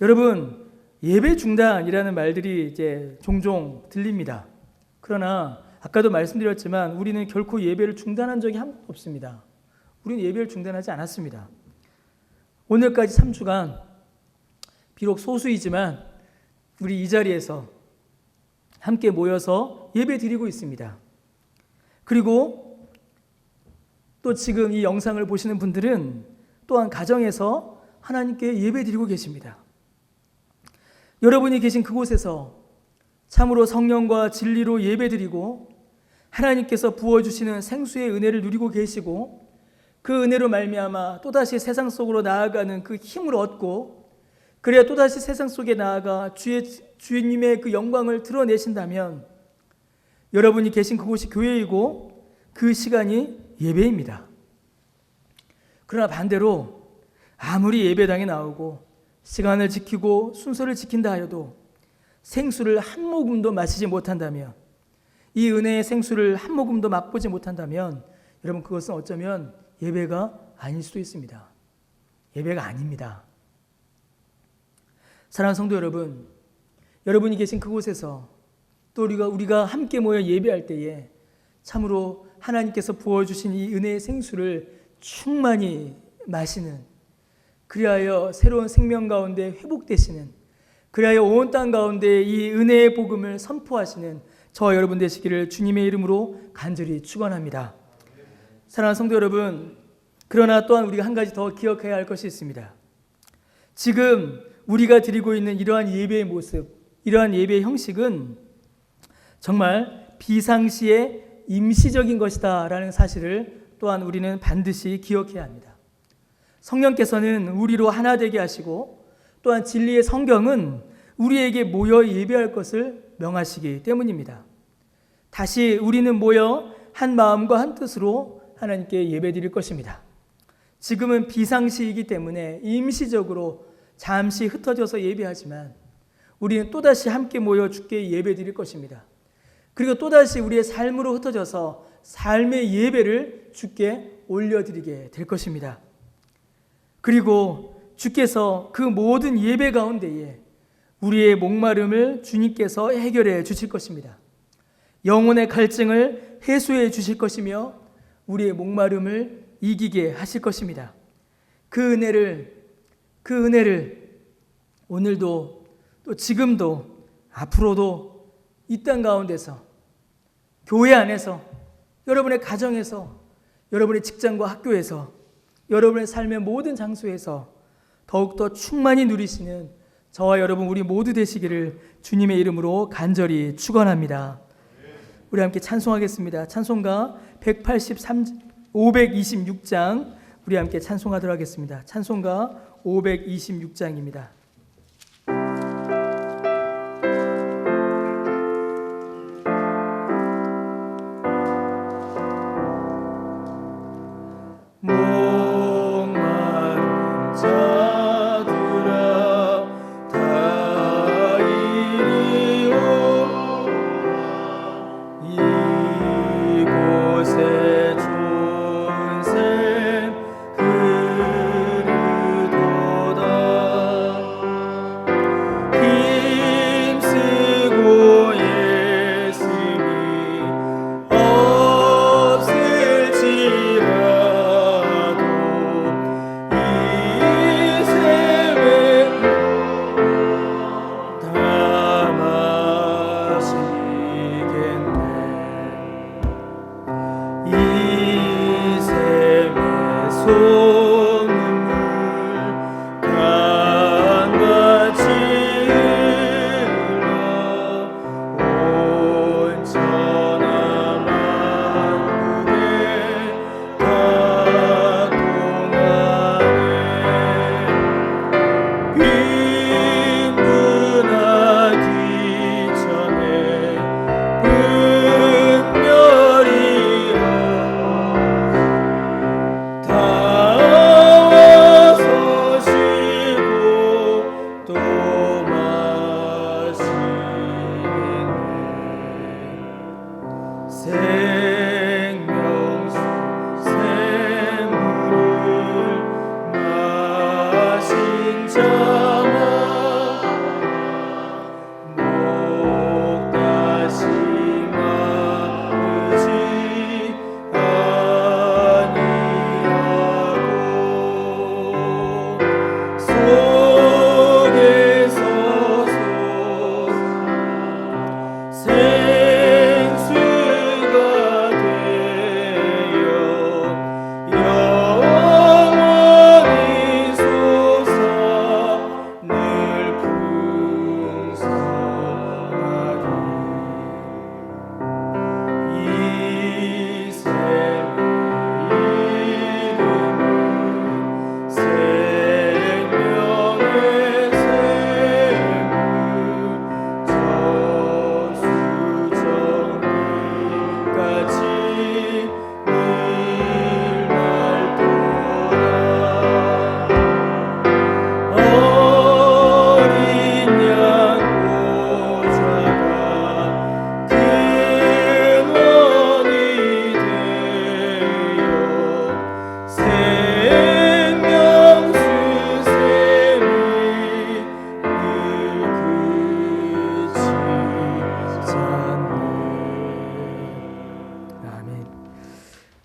여러분, 예배 중단이라는 말들이 이제 종종 들립니다. 그러나 아까도 말씀드렸지만 우리는 결코 예배를 중단한 적이 한 번도 없습니다. 우리는 예배를 중단하지 않았습니다. 오늘까지 3주간 비록 소수이지만 우리 이 자리에서 함께 모여서 예배 드리고 있습니다. 그리고 또 지금 이 영상을 보시는 분들은 또한 가정에서 하나님께 예배 드리고 계십니다. 여러분이 계신 그곳에서 참으로 성령과 진리로 예배 드리고 하나님께서 부어주시는 생수의 은혜를 누리고 계시고 그 은혜로 말미암아 또다시 세상 속으로 나아가는 그 힘을 얻고 그래야 또다시 세상 속에 나아가 주님의 그 영광을 드러내신다면 여러분이 계신 그곳이 교회이고 그 시간이 예배입니다. 그러나 반대로 아무리 예배당에 나오고 시간을 지키고 순서를 지킨다 하여도 생수를 한 모금도 마시지 못한다면, 이 은혜의 생수를 한 모금도 맛보지 못한다면 여러분, 그것은 어쩌면 예배가 아닐 수도 있습니다. 예배가 아닙니다. 사랑하는 성도 여러분, 여러분이 계신 그곳에서 또 우리가 함께 모여 예배할 때에 참으로 하나님께서 부어주신 이 은혜의 생수를 충만히 마시는, 그리하여 새로운 생명 가운데 회복되시는, 그리하여 온 땅 가운데 이 은혜의 복음을 선포하시는 저와 여러분 되시기를 주님의 이름으로 간절히 축원합니다. 사랑하는 성도 여러분, 그러나 또한 우리가 한 가지 더 기억해야 할 것이 있습니다. 지금 우리가 드리고 있는 이러한 예배의 모습, 이러한 예배의 형식은 정말 비상시에 임시적인 것이다 라는 사실을 또한 우리는 반드시 기억해야 합니다. 성령께서는 우리로 하나 되게 하시고 또한 진리의 성경은 우리에게 모여 예배할 것을 명하시기 때문입니다. 다시 우리는 모여 한 마음과 한 뜻으로 하나님께 예배드릴 것입니다. 지금은 비상시이기 때문에 임시적으로 잠시 흩어져서 예배하지만 우리는 또다시 함께 모여 주께 예배드릴 것입니다. 그리고 또다시 우리의 삶으로 흩어져서 삶의 예배를 주께 올려드리게 될 것입니다. 그리고 주께서 그 모든 예배 가운데에 우리의 목마름을 주님께서 해결해 주실 것입니다. 영혼의 갈증을 해소해 주실 것이며 우리의 목마름을 이기게 하실 것입니다. 그 은혜를 오늘도 또 지금도 앞으로도 이 땅 가운데서, 교회 안에서, 여러분의 가정에서, 여러분의 직장과 학교에서, 여러분의 삶의 모든 장소에서 더욱더 충만히 누리시는 저와 여러분 우리 모두 되시기를 주님의 이름으로 간절히 축원합니다. 우리 함께 찬송하겠습니다. 찬송가 526장 우리 함께 찬송하도록 하겠습니다. 찬송가 526장입니다.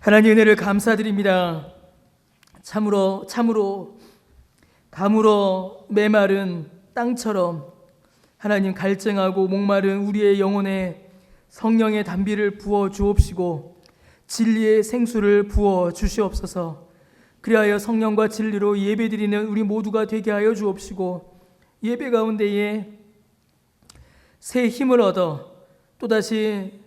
하나님 은혜를 감사드립니다. 참으로 가물어 메마른 땅처럼 하나님 갈증하고 목마른 우리의 영혼에 성령의 단비를 부어 주옵시고 진리의 생수를 부어 주시옵소서. 그리하여 성령과 진리로 예배드리는 우리 모두가 되게 하여 주옵시고 예배 가운데에 새 힘을 얻어 또다시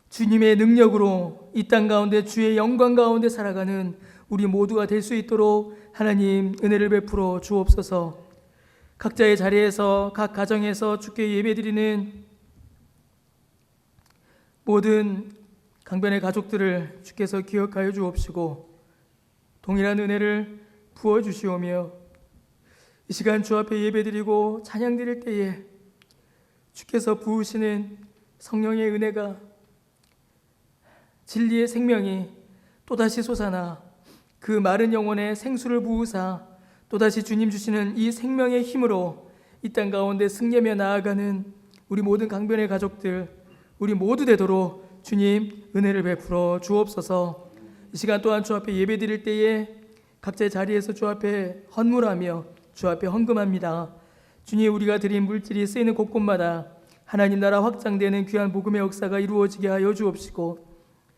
주님의 능력으로 이 땅 가운데 주의 영광 가운데 살아가는 우리 모두가 될 수 있도록 하나님 은혜를 베풀어 주옵소서. 각자의 자리에서 각 가정에서 주께 예배드리는 모든 강변의 가족들을 주께서 기억하여 주옵시고 동일한 은혜를 부어주시오며 이 시간 주 앞에 예배드리고 찬양드릴 때에 주께서 부으시는 성령의 은혜가 진리의 생명이 또다시 솟아나 그 마른 영혼에 생수를 부으사 또다시 주님 주시는 이 생명의 힘으로 이 땅 가운데 승리하며 나아가는 우리 모든 강변의 가족들 우리 모두 되도록 주님 은혜를 베풀어 주옵소서. 이 시간 또한 주 앞에 예배드릴 때에 각자의 자리에서 주 앞에 헌물하며 주 앞에 헌금합니다. 주님 우리가 드린 물질이 쓰이는 곳곳마다 하나님 나라 확장되는 귀한 복음의 역사가 이루어지게 하여 주옵시고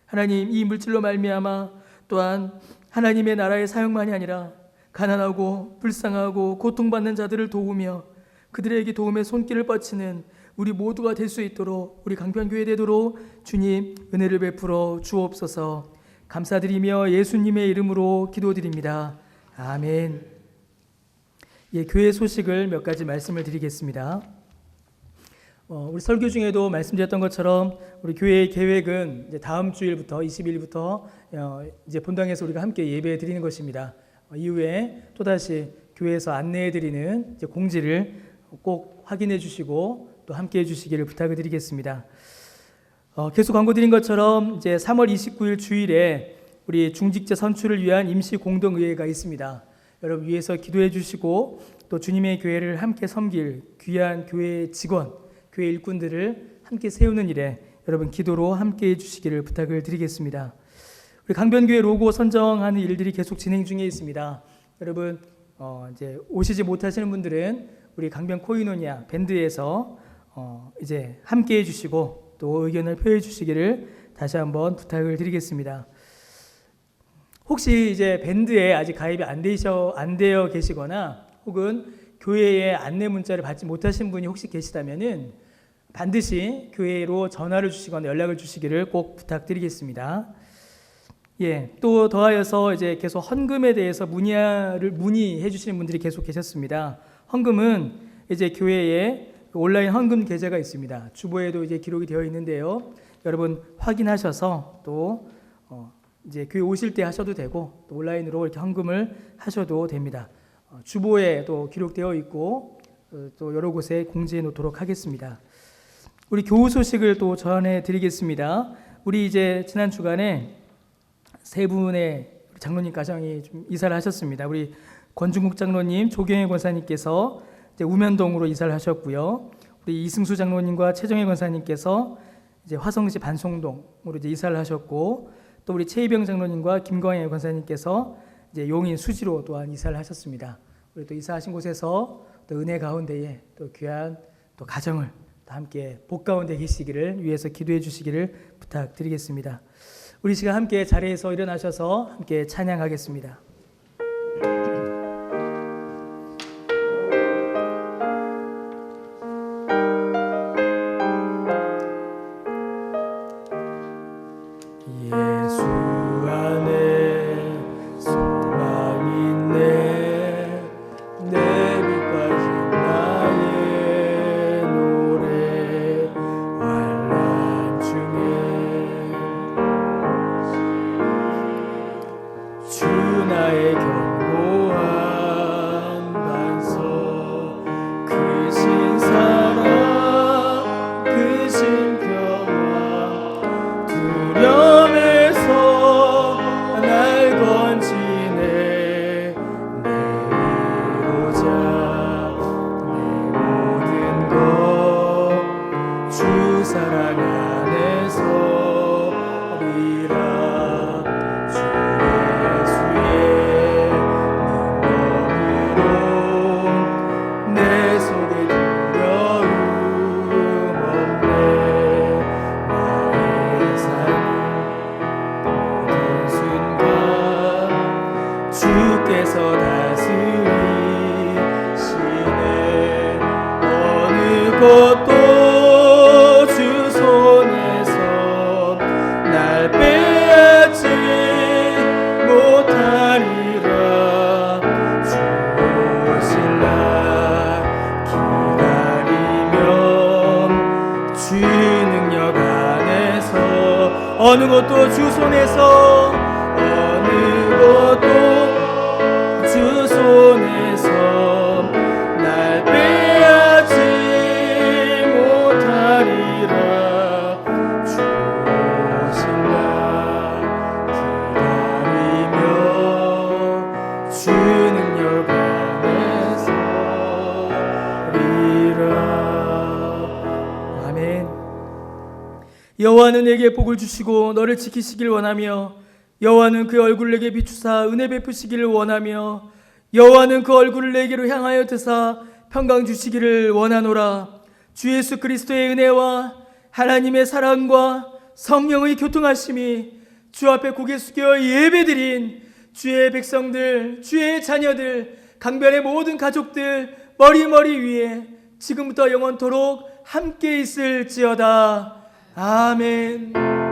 하나님 이 물질로 말미암아 또한 하나님의 나라의 사역만이 아니라 가난하고 불쌍하고 고통받는 자들을 도우며 그들에게 도움의 손길을 뻗치는 우리 모두가 될 수 있도록 우리 강변교회 되도록 주님 은혜를 베풀어 주옵소서. 감사드리며 예수님의 이름으로 기도드립니다. 아멘. 예, 교회 소식을 몇 가지 말씀을 드리겠습니다. 우리 설교 중에도 말씀드렸던 것처럼 우리 교회의 계획은 이제 다음 주일부터 20일부터 이제 본당에서 우리가 함께 예배 드리는 것입니다. 이후에 또다시 교회에서 안내해 드리는 이제 공지를 꼭 확인해 주시고 또 함께 해 주시기를 부탁을 드리겠습니다. 계속 광고 드린 것처럼 이제 3월 29일 주일에 우리 중직자 선출을 위한 임시 공동의회가 있습니다. 여러분 위해서 기도해 주시고 또 주님의 교회를 함께 섬길 귀한 교회 직원, 교회 일꾼들을 함께 세우는 일에 여러분 기도로 함께 해주시기를 부탁을 드리겠습니다. 우리 강변교회 로고 선정하는 일들이 계속 진행 중에 있습니다. 여러분 이제 오시지 못하시는 분들은 우리 강변 코이노니아 밴드에서 이제 함께 해주시고 또 의견을 표해 주시기를 다시 한번 부탁을 드리겠습니다. 혹시 이제 밴드에 아직 가입이 안 되어 계시거나 혹은 교회의 안내 문자를 받지 못하신 분이 혹시 계시다면은 반드시 교회로 전화를 주시거나 연락을 주시기를 꼭 부탁드리겠습니다. 예, 또 더하여서 이제 계속 헌금에 대해서 문의해 주시는 분들이 계속 계셨습니다. 헌금은 이제 교회에 온라인 헌금 계좌가 있습니다. 주보에도 이제 기록이 되어 있는데요. 여러분 확인하셔서 또 이제 교회 오실 때 하셔도 되고 또 온라인으로 이렇게 헌금을 하셔도 됩니다. 주보에 또 기록되어 있고 또 여러 곳에 공지해 놓도록 하겠습니다. 우리 교우 소식을 또 전해 드리겠습니다. 우리 이제 지난 주간에 세 분의 장로님 가정이 좀 이사를 하셨습니다. 우리 권중국 장로님, 조경혜 권사님께서 이제 우면동으로 이사를 하셨고요. 우리 이승수 장로님과 최정혜 권사님께서 이제 화성시 반송동으로 이제 이사를 하셨고, 또 우리 최희병 장로님과 김광혜 권사님께서 이제 용인 수지로 또한 이사를 하셨습니다. 우리 또 이사하신 곳에서 또 은혜 가운데에 또 귀한 또 가정을 또 함께 복 가운데 계시기를 위해서 기도해 주시기를 부탁드리겠습니다. 우리 시간 함께 자리에서 일어나셔서 함께 찬양하겠습니다. 예수 안에 소망 있네 내 빛 빠진 나의 노래 환난 중에 주 나의 견고한 반석 크신 사랑 크신 평화 두려움에서 날 건지네 내로자 내 모든 것 주 사랑 안에서 리라 능력 안에서 어느 것도 주 손에서 어느 것도 주 손에서 날 빼앗지 못하리라. 주 오신 날 기다리며 주 능력 안에서 리라. 아멘. 여호와는 내게 복을 주시고 너를 지키시길 원하며 여호와는 그 얼굴을 내게 비추사 은혜 베푸시기를 원하며 여호와는 그 얼굴을 내게로 향하여 드사 평강 주시기를 원하노라. 주 예수 그리스도의 은혜와 하나님의 사랑과 성령의 교통하심이 주 앞에 고개 숙여 예배드린 주의 백성들, 주의 자녀들, 강변의 모든 가족들 머리 위에 지금부터 영원토록 함께 있을지어다. 아멘.